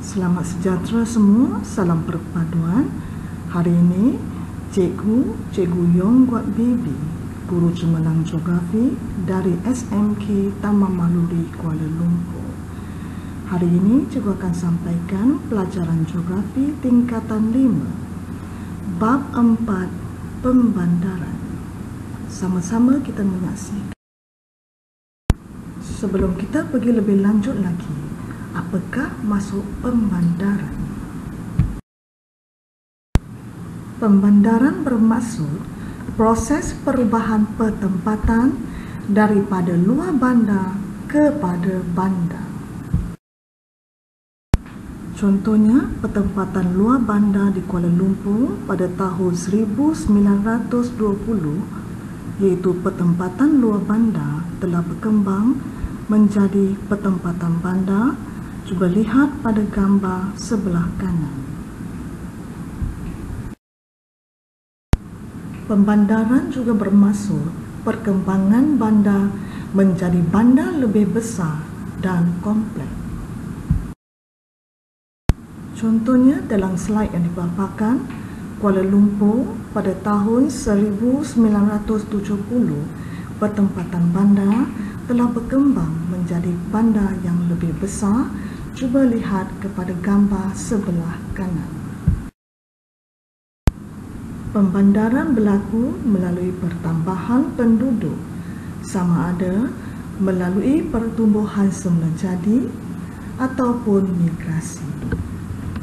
Selamat sejahtera semua, salam perpaduan. Hari ini, Cikgu Yong Guat Baby, Guru Cemerlang Geografi dari SMK Taman Maluri, Kuala Lumpur. Hari ini, Cikgu akan sampaikan pelajaran Geografi tingkatan 5, Bab 4, Pembandaran. Sama-sama kita menyaksikan. Sebelum kita pergi lebih lanjut lagi, apakah maksud pembandaran? Pembandaran bermaksud proses perubahan pertempatan daripada luar bandar kepada bandar. Contohnya, pertempatan luar bandar di Kuala Lumpur pada tahun 1920, iaitu pertempatan luar bandar telah berkembang menjadi pertempatan bandar. Cuba lihat pada gambar sebelah kanan. Pembandaran juga bermaksud perkembangan bandar menjadi bandar lebih besar dan kompleks. Contohnya dalam slide yang dipaparkan, Kuala Lumpur pada tahun 1970, pertempatan bandar telah berkembang menjadi bandar yang lebih besar. Cuba lihat kepada gambar sebelah kanan. Pembandaran berlaku melalui pertambahan penduduk, sama ada melalui pertumbuhan semula jadi ataupun migrasi.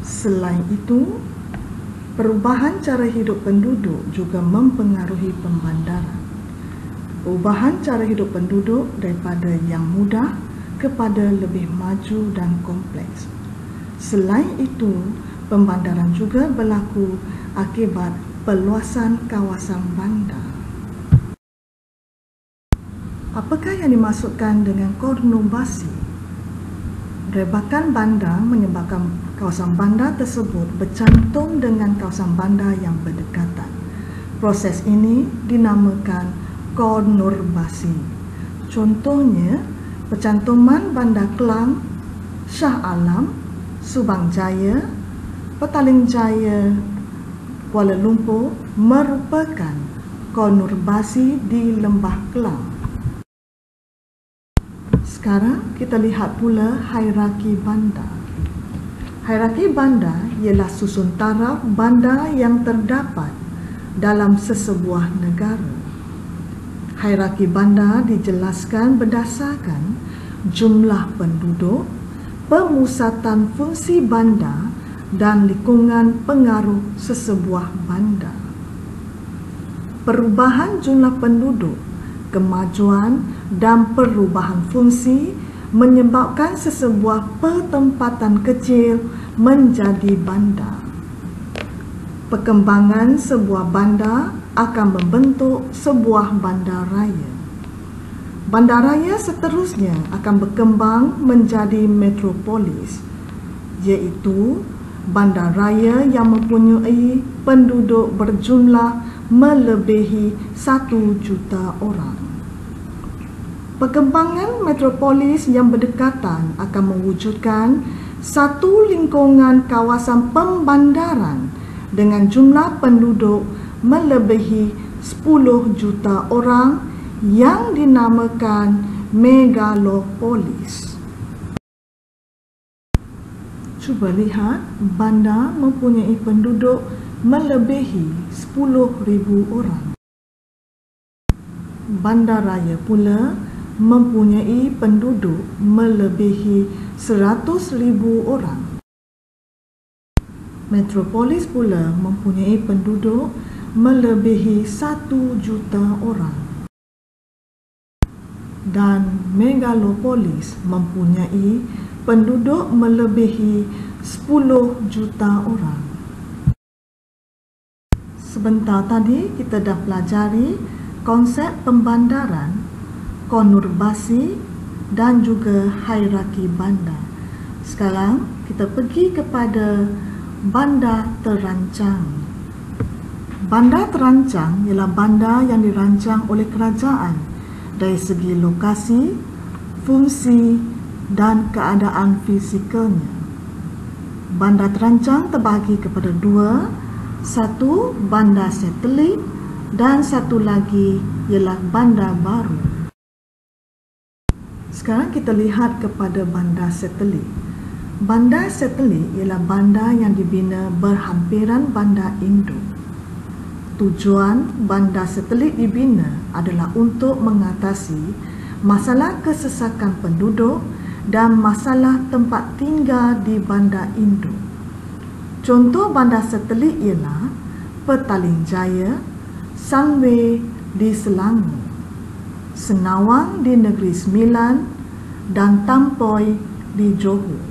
Selain itu, perubahan cara hidup penduduk juga mempengaruhi pembandaran. Perubahan cara hidup penduduk daripada yang mudah kepada lebih maju dan kompleks. Selain itu, pembandaran juga berlaku akibat perluasan kawasan bandar. Apakah yang dimaksudkan dengan konurbasi? Rebakan bandar menyebabkan kawasan bandar tersebut bercantum dengan kawasan bandar yang berdekatan. Proses ini dinamakan konurbasi. Contohnya, percantuman Bandar Kelang, Shah Alam, Subang Jaya, Petaling Jaya, Kuala Lumpur merupakan konurbasi di Lembah Kelang. Sekarang kita lihat pula hierarki bandar. Hierarki bandar ialah susun taraf bandar yang terdapat dalam sesebuah negara. Hierarki bandar dijelaskan berdasarkan jumlah penduduk, pemusatan fungsi bandar dan lingkungan pengaruh sesebuah bandar. Perubahan jumlah penduduk, kemajuan dan perubahan fungsi menyebabkan sesebuah pertempatan kecil menjadi bandar. Perkembangan sebuah bandar akan membentuk sebuah bandar raya. Bandar raya seterusnya akan berkembang menjadi metropolis, iaitu bandar raya yang mempunyai penduduk berjumlah melebihi 1 juta orang. Perkembangan metropolis yang berdekatan akan mewujudkan satu lingkungan kawasan pembandaran dengan jumlah penduduk melebihi 10 juta orang yang dinamakan megalopolis. Cuba lihat, bandar mempunyai penduduk melebihi 10,000 orang. Bandar raya pula mempunyai penduduk melebihi 100,000 orang. Metropolis pula mempunyai penduduk melebihi 1 juta orang. Dan megalopolis mempunyai penduduk melebihi 10 juta orang. Sebentar tadi kita dah pelajari konsep pembandaran, konurbasi dan juga hierarki bandar. Sekarang kita pergi kepada bandar terancang. Bandar terancang ialah bandar yang dirancang oleh kerajaan dari segi lokasi, fungsi dan keadaan fizikalnya. Bandar terancang terbahagi kepada dua, satu bandar satelit dan satu lagi ialah bandar baru. Sekarang kita lihat kepada bandar satelit. Bandar satelit ialah bandar yang dibina berhampiran bandar induk. Tujuan bandar satelit dibina adalah untuk mengatasi masalah kesesakan penduduk dan masalah tempat tinggal di bandar induk. Contoh bandar satelit ialah Petaling Jaya, Sunway di Selangor, Senawang di Negeri Sembilan dan Tampoi di Johor.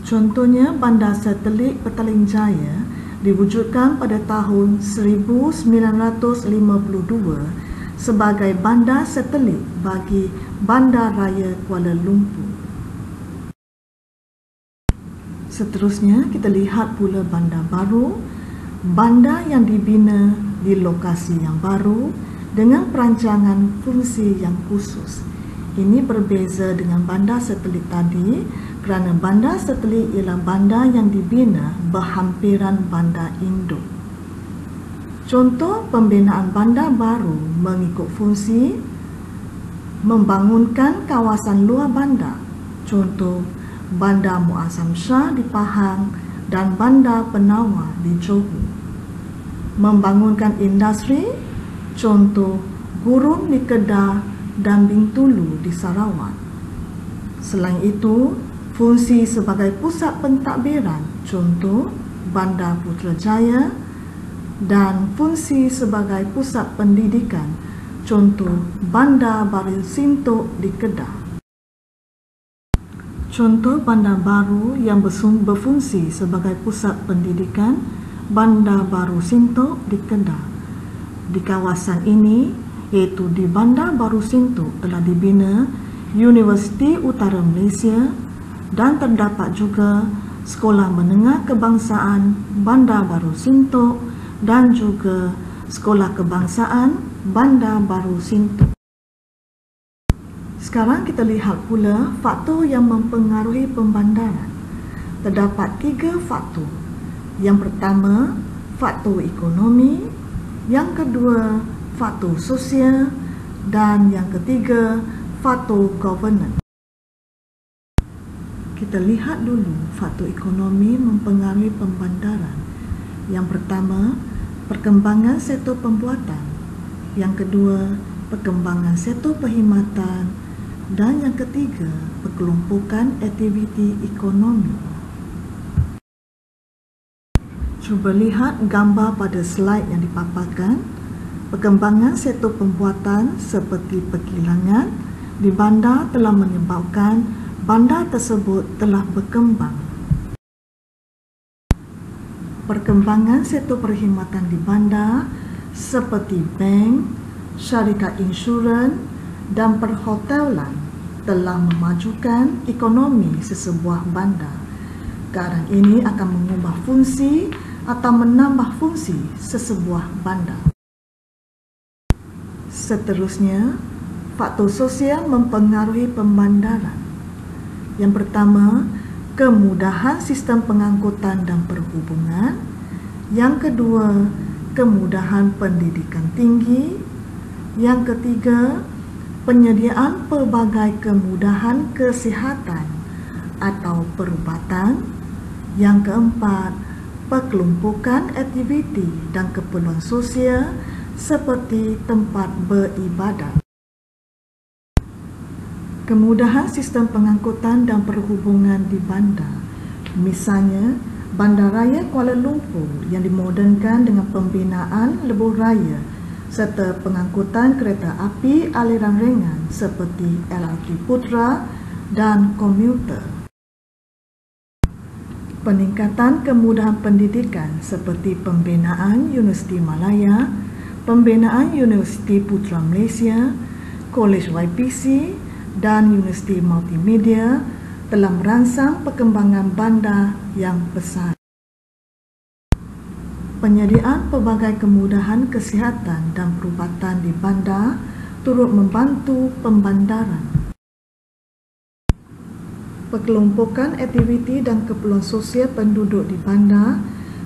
Contohnya, bandar satelit Petaling Jaya diwujudkan pada tahun 1952 sebagai bandar satelit bagi Bandaraya Kuala Lumpur. Seterusnya, kita lihat pula bandar baru, bandar yang dibina di lokasi yang baru dengan perancangan fungsi yang khusus. Ini berbeza dengan bandar satelit tadi kerana bandar satelit ialah bandar yang dibina berhampiran bandar induk. Contoh pembinaan bandar baru mengikut fungsi membangunkan kawasan luar bandar. Contoh Bandar Muazzam Shah di Pahang dan Bandar Penawar di Johor. Membangunkan industri, contoh Gurun di Kedah dan Bintulu di Sarawak. Selain itu, fungsi sebagai pusat pentadbiran, contoh Bandar Putrajaya, dan fungsi sebagai pusat pendidikan, contoh Bandar Baru Sintok di Kedah. Contoh bandar baru yang berfungsi sebagai pusat pendidikan, Bandar Baru Sintok di Kedah. Di kawasan ini, iaitu di Bandar Baru Sintok, telah dibina Universiti Utara Malaysia dan terdapat juga Sekolah Menengah Kebangsaan Bandar Baru Sintok dan juga Sekolah Kebangsaan Bandar Baru Sintok. Sekarang kita lihat pula faktor yang mempengaruhi pembandaran. Terdapat 3 faktor. Yang pertama, faktor ekonomi. Yang kedua, faktor sosial. Dan yang ketiga, faktor governance. Kita lihat dulu faktor ekonomi mempengaruhi pembandaran. Yang pertama, perkembangan sektor pembuatan. Yang kedua, perkembangan sektor perkhidmatan. Dan yang ketiga, perkelumpukan aktiviti ekonomi. Cuba lihat gambar pada slide yang dipaparkan. Perkembangan sektor pembuatan seperti perkilangan di bandar telah menyebabkan bandar tersebut telah berkembang. Perkembangan sektor perkhidmatan di bandar seperti bank, syarikat insurans dan perhotelan telah memajukan ekonomi sesebuah bandar. Keadaan ini akan mengubah fungsi atau menambah fungsi sesebuah bandar. Seterusnya, faktor sosial mempengaruhi pembandaran. Yang pertama, kemudahan sistem pengangkutan dan perhubungan. Yang kedua, kemudahan pendidikan tinggi. Yang ketiga, penyediaan pelbagai kemudahan kesihatan atau perubatan. Yang keempat, perkelumpukan aktiviti dan keperluan sosial seperti tempat beribadat. Kemudahan sistem pengangkutan dan perhubungan di bandar. Misalnya, Bandaraya Kuala Lumpur yang dimodernkan dengan pembinaan lebuh raya serta pengangkutan kereta api aliran ringan seperti LRT Putra dan komuter. Peningkatan kemudahan pendidikan seperti pembinaan Universiti Malaya, pembinaan Universiti Putra Malaysia, Kolej YPC dan Universiti Multimedia telah merangsang perkembangan bandar yang besar. Penyediaan pelbagai kemudahan kesihatan dan perubatan di bandar turut membantu pembandaran. Pengelompokan aktiviti dan keperluan sosial penduduk di bandar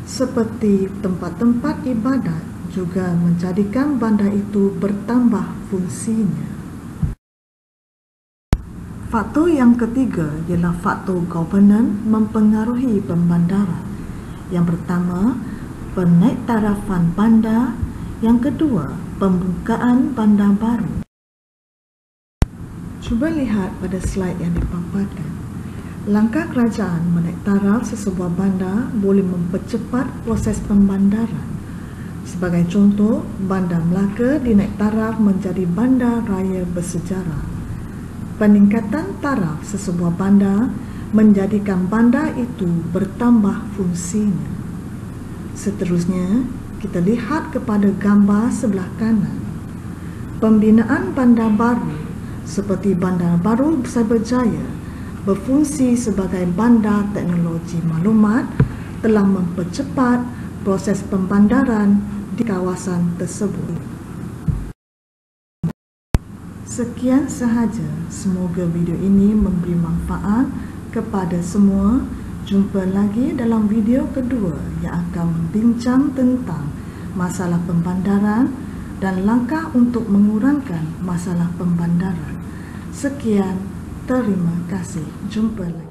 seperti tempat-tempat ibadat juga menjadikan bandar itu bertambah fungsinya. Faktor yang ketiga ialah faktor governance mempengaruhi pembandaran. Yang pertama, penaiktarafan bandar. Yang kedua, pembukaan bandar baru. Cuba lihat pada slide yang dipaparkan. Langkah kerajaan menaiktaraf sesebuah bandar boleh mempercepat proses pembandaran. Sebagai contoh, Bandar Melaka dinaiktaraf menjadi bandar raya bersejarah. Peningkatan taraf sesebuah bandar menjadikan bandar itu bertambah fungsinya. Seterusnya, kita lihat kepada gambar sebelah kanan. Pembinaan bandar baru seperti Bandar Baru Cyberjaya berfungsi sebagai bandar teknologi maklumat telah mempercepat proses pembandaran di kawasan tersebut. Sekian sahaja, semoga video ini memberi manfaat kepada semua. Jumpa lagi dalam video kedua yang akan membincang tentang masalah pembandaran dan langkah untuk mengurangkan masalah pembandaran. Sekian, terima kasih. Jumpa lagi.